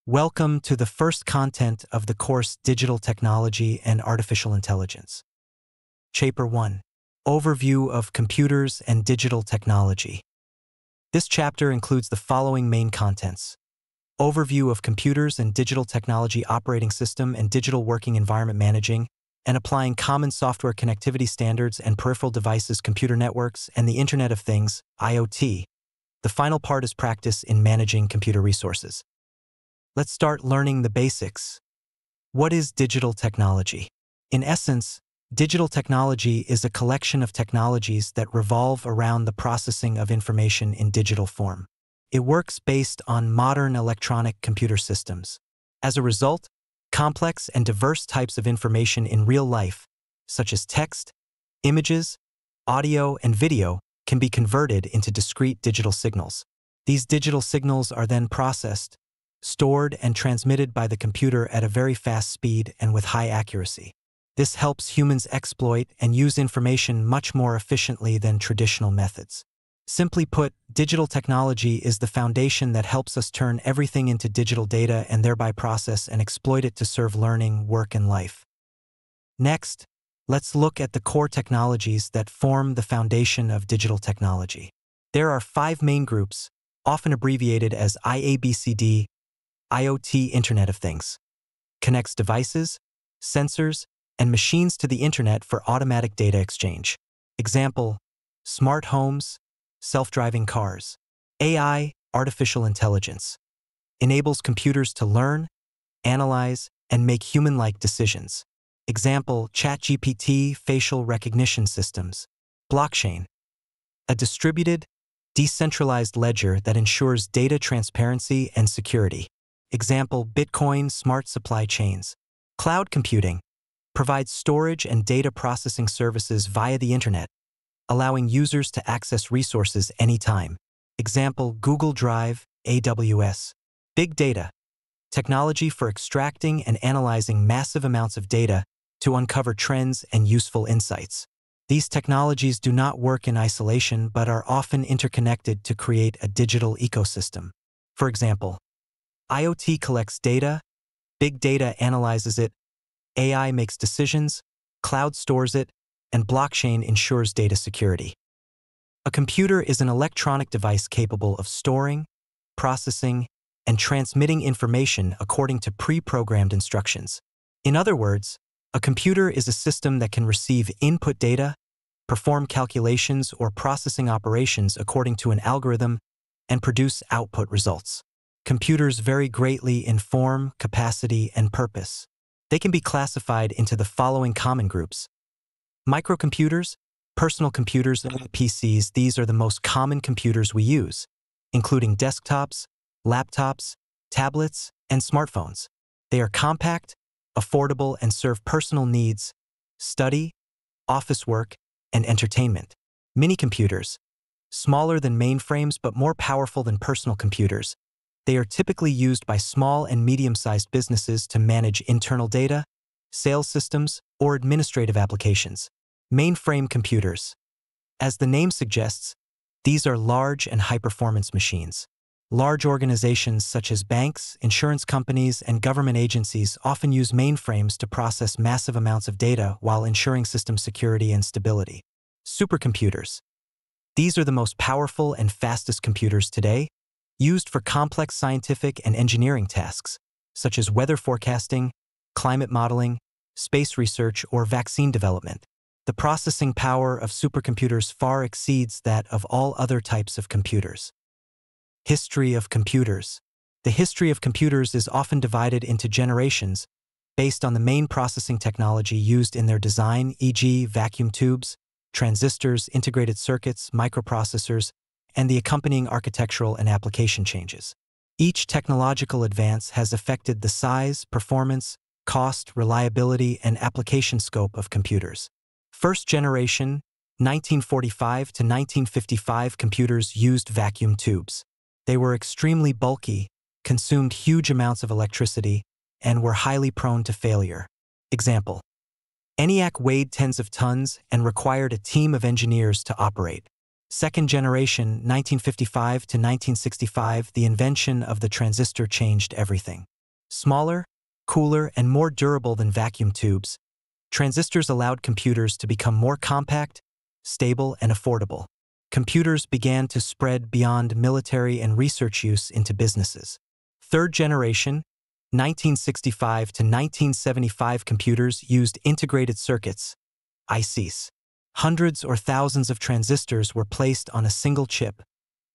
Welcome to the first content of the course Digital Technology and Artificial Intelligence. Chapter 1. Overview of Computers and Digital Technology. This chapter includes the following main contents. Overview of computers and digital technology operating system and digital working environment managing and applying common software connectivity standards and peripheral devices, computer networks, and the Internet of Things, IoT. The final part is practice in managing computer resources. Let's start learning the basics. What is digital technology? In essence, digital technology is a collection of technologies that revolve around the processing of information in digital form. It works based on modern electronic computer systems. As a result, complex and diverse types of information in real life, such as text, images, audio, and video, can be converted into discrete digital signals. These digital signals are then processed, stored, and transmitted by the computer at a very fast speed and with high accuracy. This helps humans exploit and use information much more efficiently than traditional methods. Simply put, digital technology is the foundation that helps us turn everything into digital data and thereby process and exploit it to serve learning, work, and life. Next, let's look at the core technologies that form the foundation of digital technology. There are 5 main groups, often abbreviated as IABCD. IoT, Internet of Things, connects devices, sensors, and machines to the Internet for automatic data exchange. Example: smart homes, self-driving cars. AI, artificial intelligence, enables computers to learn, analyze, and make human-like decisions. Example: ChatGPT, facial recognition systems. Blockchain, a distributed, decentralized ledger that ensures data transparency and security. Example: Bitcoin, smart supply chains. Cloud computing provides storage and data processing services via the Internet, allowing users to access resources anytime. Example: Google Drive, AWS. Big data, technology for extracting and analyzing massive amounts of data to uncover trends and useful insights. These technologies do not work in isolation but are often interconnected to create a digital ecosystem. For example, IoT collects data, big data analyzes it, AI makes decisions, cloud stores it, and blockchain ensures data security. A computer is an electronic device capable of storing, processing, and transmitting information according to pre-programmed instructions. In other words, a computer is a system that can receive input data, perform calculations or processing operations according to an algorithm, and produce output results. Computers vary greatly in form, capacity, and purpose. They can be classified into the following common groups: microcomputers, personal computers, and PCs. These are the most common computers we use, including desktops, laptops, tablets, and smartphones. They are compact, affordable, and serve personal needs, study, office work, and entertainment. Mini-computers, smaller than mainframes but more powerful than personal computers. They are typically used by small and medium-sized businesses to manage internal data, sales systems, or administrative applications. Mainframe computers. As the name suggests, these are large and high-performance machines. Large organizations such as banks, insurance companies, and government agencies often use mainframes to process massive amounts of data while ensuring system security and stability. Supercomputers. These are the most powerful and fastest computers today, used for complex scientific and engineering tasks, such as weather forecasting, climate modeling, space research, or vaccine development. The processing power of supercomputers far exceeds that of all other types of computers. History of computers. The history of computers is often divided into generations based on the main processing technology used in their design, e.g., vacuum tubes, transistors, integrated circuits, microprocessors, and the accompanying architectural and application changes. Each technological advance has affected the size, performance, cost, reliability, and application scope of computers. First generation, 1945 to 1955 computers used vacuum tubes. They were extremely bulky, consumed huge amounts of electricity, and were highly prone to failure. Example: ENIAC weighed tens of tons and required a team of engineers to operate. Second generation, 1955 to 1965, the invention of the transistor changed everything. Smaller, cooler, and more durable than vacuum tubes, transistors allowed computers to become more compact, stable, and affordable. Computers began to spread beyond military and research use into businesses. Third generation, 1965 to 1975 computers used integrated circuits, ICs. Hundreds or thousands of transistors were placed on a single chip,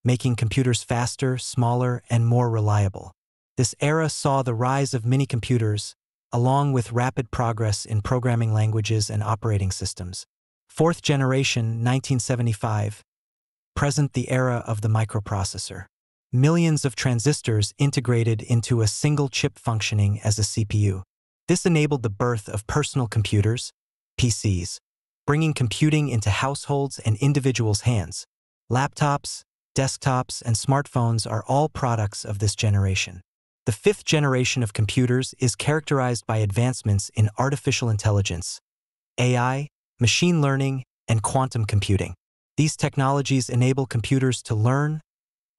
making computers faster, smaller, and more reliable. This era saw the rise of mini-computers, along with rapid progress in programming languages and operating systems. Fourth generation, 1975, present the era of the microprocessor. Millions of transistors integrated into a single chip functioning as a CPU. This enabled the birth of personal computers, PCs, bringing computing into households and individuals' hands. Laptops, desktops, and smartphones are all products of this generation. The fifth generation of computers is characterized by advancements in artificial intelligence, AI, machine learning, and quantum computing. These technologies enable computers to learn,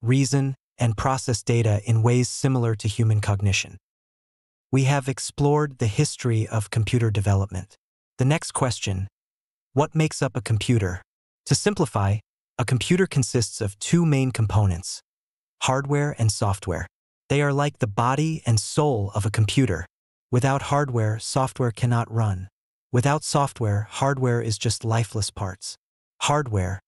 reason, and process data in ways similar to human cognition. We have explored the history of computer development. The next question: what makes up a computer? To simplify, a computer consists of two main components: hardware and software. They are like the body and soul of a computer. Without hardware, software cannot run. Without software, hardware is just lifeless parts. Hardware: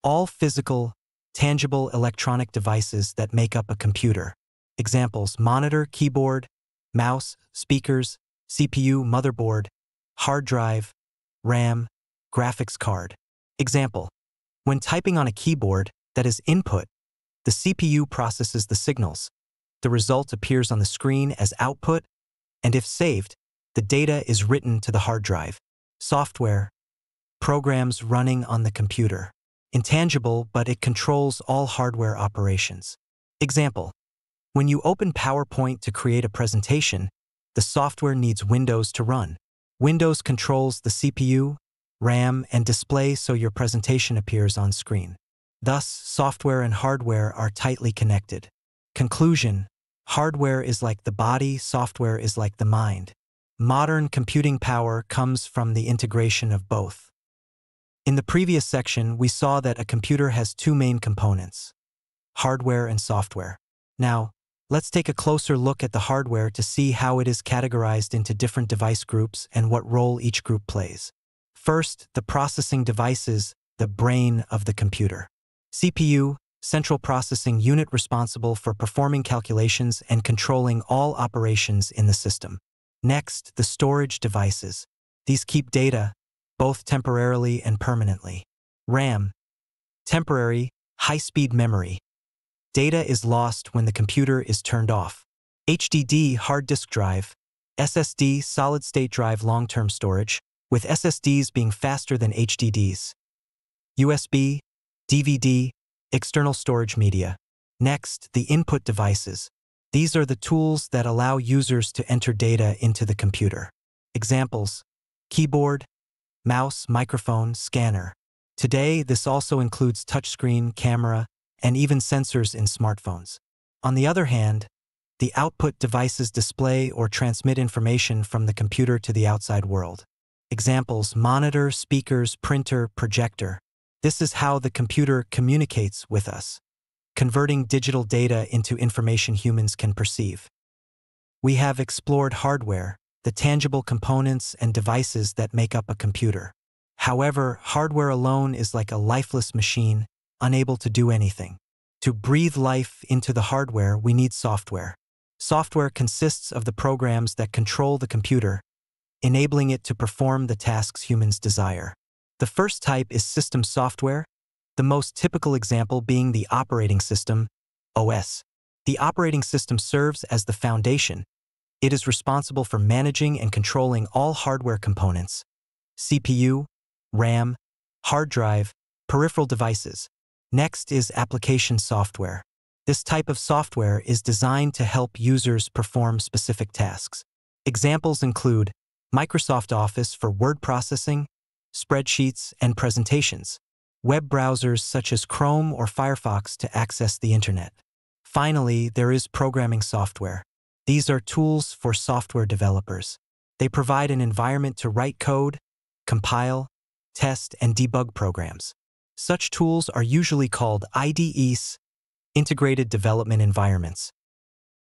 all physical, tangible electronic devices that make up a computer. Examples: monitor, keyboard, mouse, speakers, CPU, motherboard, hard drive, RAM, graphics card. Example: when typing on a keyboard, that is input, the CPU processes the signals. The result appears on the screen as output, and if saved, the data is written to the hard drive. Software: programs running on the computer. Intangible, but it controls all hardware operations. Example: when you open PowerPoint to create a presentation, the software needs Windows to run. Windows controls the CPU, RAM, and display so your presentation appears on screen. Thus, software and hardware are tightly connected. Conclusion: hardware is like the body, software is like the mind. Modern computing power comes from the integration of both. In the previous section, we saw that a computer has two main components: hardware and software. Now, let's take a closer look at the hardware to see how it is categorized into different device groups and what role each group plays. First, the processing devices, the brain of the computer. CPU, central processing unit responsible for performing calculations and controlling all operations in the system. Next, the storage devices. These keep data, both temporarily and permanently. RAM, temporary, high-speed memory. Data is lost when the computer is turned off. HDD, hard disk drive. SSD, solid-state drive, long-term storage, with SSDs being faster than HDDs. USB, DVD, external storage media. Next, the input devices. These are the tools that allow users to enter data into the computer. Examples: keyboard, mouse, microphone, scanner. Today, this also includes touchscreen, camera, and even sensors in smartphones. On the other hand, the output devices display or transmit information from the computer to the outside world. Examples: monitor, speakers, printer, projector. This is how the computer communicates with us, converting digital data into information humans can perceive. We have explored hardware, the tangible components and devices that make up a computer. However, hardware alone is like a lifeless machine, unable to do anything. To breathe life into the hardware, we need software. Software consists of the programs that control the computer, enabling it to perform the tasks humans desire. The first type is system software, the most typical example being the operating system, OS. The operating system serves as the foundation. It is responsible for managing and controlling all hardware components: CPU, RAM, hard drive, peripheral devices. Next is application software. This type of software is designed to help users perform specific tasks. Examples include Microsoft Office for word processing, spreadsheets, and presentations. Web browsers such as Chrome or Firefox to access the internet. Finally, there is programming software. These are tools for software developers. They provide an environment to write code, compile, test, and debug programs. Such tools are usually called IDEs, integrated development environments.